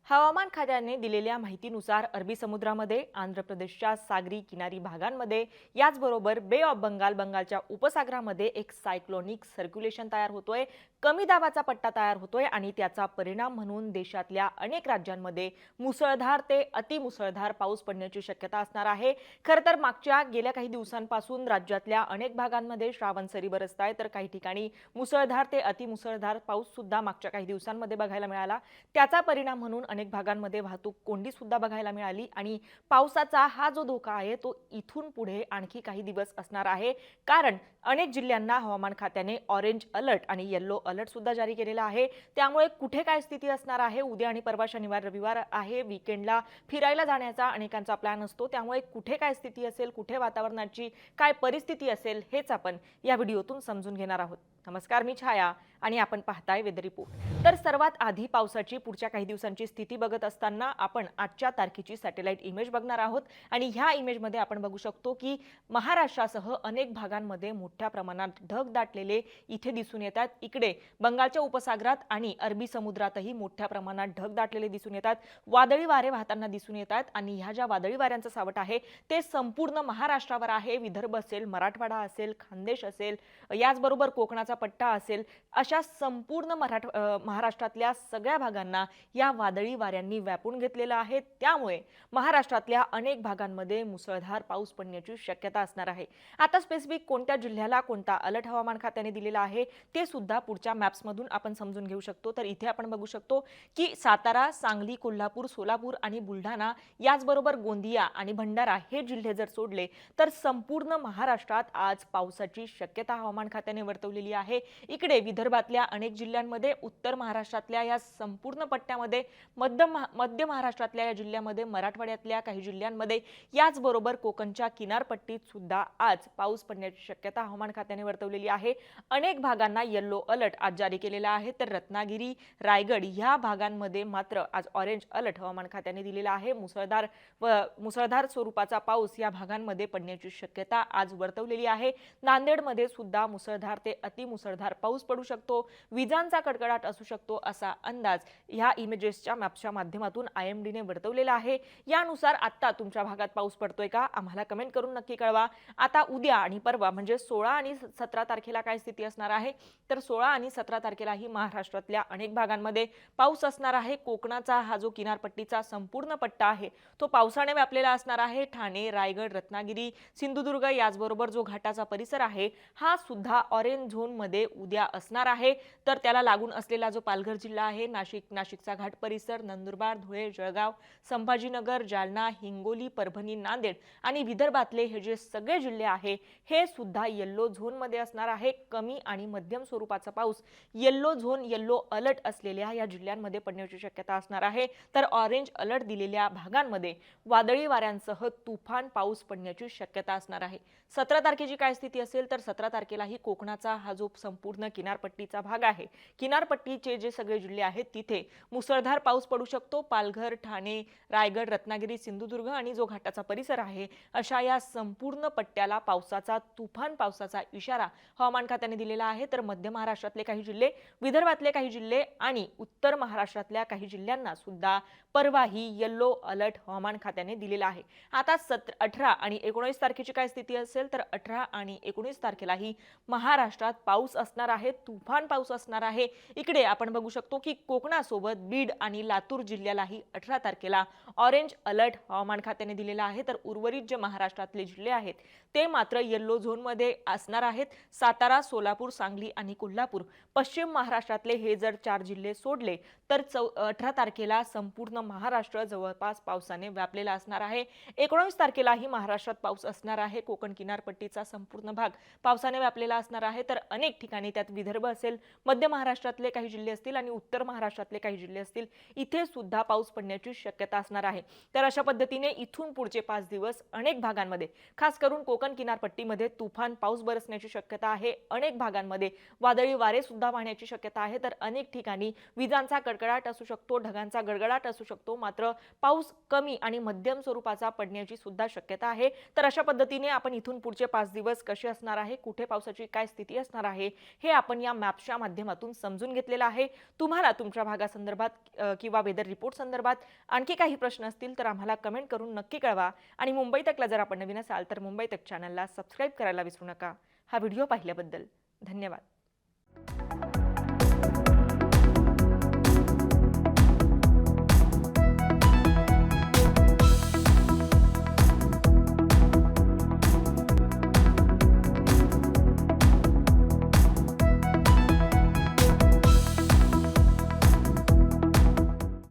हवामान खात्याने दिलेल्या माहितीनुसार अरबी समुद्रामध्ये आंध्र प्रदेशच्या सागरी किनारी भागांमध्ये याचबरोबर बे ऑफ बंगालच्या उपसागरामध्ये एक सायक्लोनिक सर्क्युलेशन तयार होतोय. कमी दाबाचा पट्टा तयार होतोय आणि त्याचा परिणाम म्हणून देशातल्या अनेक राज्यांमध्ये मुसळधार ते अतिमुसळधार पाऊस पडण्याची शक्यता असणार आहे. खरं तर मागच्या गेल्या काही दिवसांपासून राज्यातल्या अनेक भागांमध्ये श्रावण सरी बरसत आहे, तर काही ठिकाणी मुसळधार ते अतिमुसळधार पाऊस सुद्धा मागच्या काही दिवसांमध्ये बघायला मिळाला. त्याचा परिणाम म्हणून अनेक भागांमध्ये वाहतूक कोंडी सुद्धा बघायला मिळाली आणि पावसाचा हा जो धोका आहे तो इथून पुढे आणखी काही दिवस असणार आहे. कारण अनेक जिल्ह्यांना हवामान खात्याने ऑरेंज अलर्ट आणि येलो अलर्ट सुद्धा जारी केलेला आहे. त्यामुळे कुठे काय स्थिती असणार आहे, उद्या आणि परवा शनिवार रविवार आहे, वीकेंडला फिरायला जाण्याचा अनेकांचा प्लॅन असतो. त्यामुळे कुठे काय स्थिती असेल, कुठे वातावरणाची काय परिस्थिती असेल हेच आपण या व्हिडिओतून समजून घेणार आहोत. नमस्कार, मी छाया आणि आपण पाहताय वेदर रिपोर्ट. तर सर्वात आधी पावसाची पुढच्या काही दिवसांची स्थिती बघत असताना आपण आजच्या तारखेची सॅटेलाइट इमेज बघणार आहोत आणि ह्या इमेजमध्ये आपण बघू शकतो की महाराष्ट्रासह अनेक भागांमध्ये मोठ्या प्रमाणात ढग दाटलेले इथे दिसून येतात. इकडे बंगालच्या उपसागरात आणि अरबी समुद्रातही मोठ्या प्रमाणात ढग दाटलेले दिसून येतात. वादळी वारे वाहताना दिसून येतात आणि ह्या ज्या वादळी वाऱ्यांचं सावट आहे ते संपूर्ण महाराष्ट्रावर आहे. विदर्भ असेल, मराठवाडा असेल, खानदेश असेल, याचबरोबर कोकणाचा पट्टा असेल, अशा संपूर्ण महाराष्ट्रातल्या सगळ्या भागांना या वादळी वाऱ्यांनी व्यापून घेतलेलं आहे. त्यामुळे महाराष्ट्रातल्या अनेक भागांमध्ये मुसळधार पाऊस पडण्याची शक्यता असणार आहे. आता स्पेसिफिक कोणत्या जिल्ह्याला कोणता अलर्ट हवामान खात्याने दिलेला आहे ते सुद्धा पुढच्या मॅप्समधून आपण समजून घेऊ शकतो. तर इथे आपण बघू शकतो की सातारा, सांगली, कोल्हापूर, सोलापूर आणि बुलढाणा याचबरोबर गोंदिया आणि भंडारा हे जिल्हे जर सोडले तर संपूर्ण महाराष्ट्रात आज पावसाची शक्यता हवामान खात्याने वर्तवलेली आहे. इकडे विदर्भातल्या अनेक जिल्ह्यांमध्ये, उत्तर महाराष्ट्रातल्या या संपूर्ण पट्ट्यामध्ये, मध्य महाराष्ट्रातल्या या जिल्ह्यामध्ये, मराठवाड्यातल्या काही जिल्ह्यांमध्ये, याचबरोबर कोकणच्या किनारपट्टीत सुद्धा आज पाऊस पडण्याची शक्यता हवामान खात्याने वर्तवलेली आहे. अनेक भागांना येलो अलर्ट आज जारी केलेला आहे, तर रत्नागिरी, रायगड या भागांमध्ये मात्र आज ऑरेंज अलर्ट हवामान खात्याने दिलेला आहे. मुसळधार स्वरूपाचा पाऊस या भागांमध्ये पडण्याची शक्यता आज वर्तवलेली आहे. नांदेडमध्ये सुद्धा मुसळधार ते अतिमुसळधार पाऊस पडू शकतो, विजांचा कडकडाट असू शकतो असा अंदाज ह्या इमेजेसच्या मॅप्सच्या माध्यमातून IMDने वर्तवलेला आहे. यानुसार आता तुमच्या भागात पाऊस पडतोय का आम्हाला कमेंट करून नक्की कळवा. आता उद्या आणि परवा म्हणजे 16 आणि 17 तारखेला काय स्थिती असणार आहे, तर 16 आणि 17 तारखेलाही महाराष्ट्रातल्या अनेक भागांमध्ये पाऊस असणार आहे. कोकणाचा हा जो किनारपट्टीचा संपूर्ण पट्टा आहे तो पावसाने व्यापलेला असणार आहे. ठाणे, रायगड, रत्नागिरी, सिंधुदुर्ग याचबरोबर जो घाटाचा परिसर आहे हा सुद्धा ऑरेंज झोन मध्ये उद्या असणार आहे. तर त्याला लागून असलेला जो पालघर जिल्हा आहे, नाशिकचा घाट परिसर, नंदुरबार, धुळे, जळगाव, संभाजीनगर, जालना, हिंगोली, परभणी, नांदेड आणि विदर्भातले हे जे सगळे जिल्हे आहे हे सुद्धा येलो झोन मध्ये असणार आहे. कमी आणि मध्यम स्वरूपाचा पाऊस येलो अलर्ट असलेल्या या जिल्ह्यांमध्ये पडण्याची शक्यता असणार आहे. तर ऑरेंज अलर्ट दिलेल्या भागांमध्ये वादळी वाऱ्यांसह तुफान पाऊस पडण्याची शक्यता असणार आहे. 17 तारखेची काय स्थिती असेल, तर 17 तारखेलाही कोकणाचा हा जो संपूर्ण किनारपट्टीचा भाग आहे, किनारपट्टीचे जे सगळे जिल्हे आहेत तिथे मुसळधार पाऊस पडू शकतो. पालघर, ठाणे, रायगड, रत्नागिरी, सिंधुदुर्ग आणि जो घाटाचा परिसर आहे अशा या संपूर्ण पट्ट्याला तुफान पावसाचा इशारा हवामान खात्याने दिलेला आहे. तर मध्य महाराष्ट्रातले काही जिल्हे, विदर्भातले काही जिल्हे आणि उत्तर महाराष्ट्रातल्या काही जिल्ह्यांना सुद्धा परवाही येलो अलर्ट हवामान खात्याने दिलेला आहे. आता 18 आणि 19 तारखेची काय स्थिती असेल, तर 18 आणि 19 तारखेलाही महाराष्ट्रात पाऊस असणार आहे, तुफान पाऊस असणार आहे. इकडे आपण बघू शकतो की कोकणासोबत बीड आणि लातूर जिल्ह्यालाही 18 तारखेला ऑरेंज अलर्ट हवामान खात्याने दिलेला आहे. तर उर्वरित जे महाराष्ट्रातले जिल्हे आहेत ते मात्र येलो झोन मध्ये असणार आहेत. सातारा, सोलापूर, सांगली आणि कोल्हापूर, पश्चिम महाराष्ट्रातले हे जर 4 जिल्हे सोडले तर 18 तारखेला संपूर्ण महाराष्ट्र जवळपास पावसाने व्यापलेला असणार आहे. 19 तारखेलाही महाराष्ट्रात पाऊस असणार आहे. कोकण किनारपट्टीचा संपूर्ण भाग पावसाने व्यापलेला असणार आहे. तर अनेक ठिकाणी, त्यात विदर्भ असेल, मध्य महाराष्ट्रातले काही जिल्हे असतील आणि उत्तर महाराष्ट्रातले काही जिल्हे असतील, इथे सुद्धा पाऊस पडण्याची शक्यता असणार आहे. तर अशा पद्धतीने इथून पुढचे 5 दिवस अनेक भागांमध्ये, खास करून कोकण किनारपट्टीमध्ये तुफान पाऊस बरसण्याची शक्यता आहे. अनेक भागांमध्ये वादळी वारे सुद्धा वाहण्याची शक्यता आहे. तर अनेक ठिकाणी विजांचा कडकडाट असू शकतो, ढगांचा गडगडाट असू शकतो, मात्र पाऊस कमी आणि मध्यम स्वरूपाचा पडण्याची सुद्धा शक्यता आहे. तर अशा पद्धतीने आपण इथून पुढचे 5 दिवस कसे असणार आहे, कुठे पावसाची काय स्थिती असणार आहे आहे हे आपण या मॅप्सच्या माध्यमातून समजून घेतलेलं आहे. तुम्हाला तुमच्या भागासंदर्भात किंवा वेदर रिपोर्ट संदर्भात आणखी काही प्रश्न असतील तर आम्हाला कमेंट करून नक्की कळवा आणि मुंबई तकला जर आपण नवीन असाल तर मुंबई तक चॅनलला सबस्क्राईब करायला विसरू नका. हा व्हिडिओ पाहिल्याबद्दल धन्यवाद.